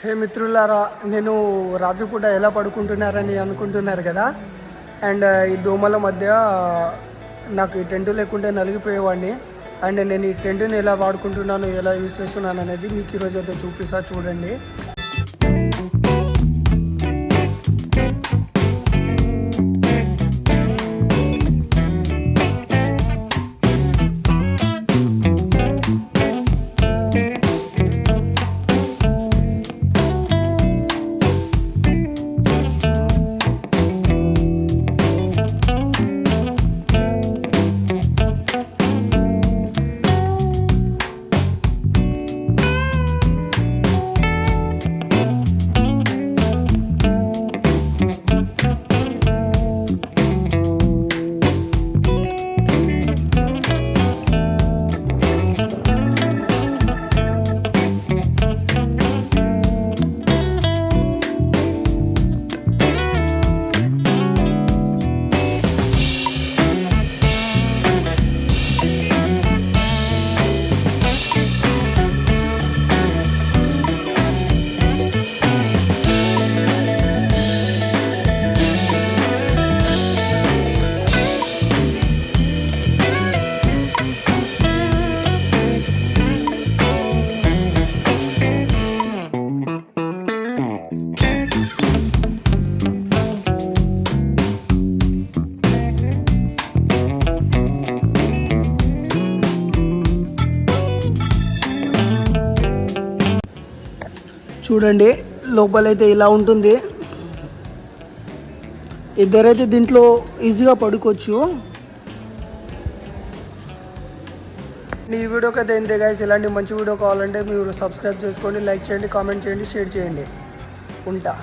హే మిత్రులారా, నేను రాత్రిపూట ఎలా పడుకుంటున్నారని అనుకుంటున్నారు కదా. అండ్ ఈ దోమల మధ్య నాకు ఈ టెంట్ లేకుంటే నలిగిపోయేవాడిని. అండ్ నేను ఈ టెంట్ని ఎలా వాడుకుంటున్నాను, ఎలా యూజ్ చేస్తున్నాను అనేది మీకు ఈరోజు అయితే చూపిస్తా, చూడండి. చూడండి, లోపలైతే ఇలా ఉంటుంది. ఇద్దరైతే దీంట్లో ఈజీగా పడుకోవచ్చు. ఈ వీడియోకి అయితే ఇంతే గైస్. ఇలాంటి మంచి వీడియో కావాలంటే మీరు సబ్స్క్రైబ్ చేసుకోండి, లైక్ చేయండి, కామెంట్ చేయండి, షేర్ చేయండి. ఉంటా.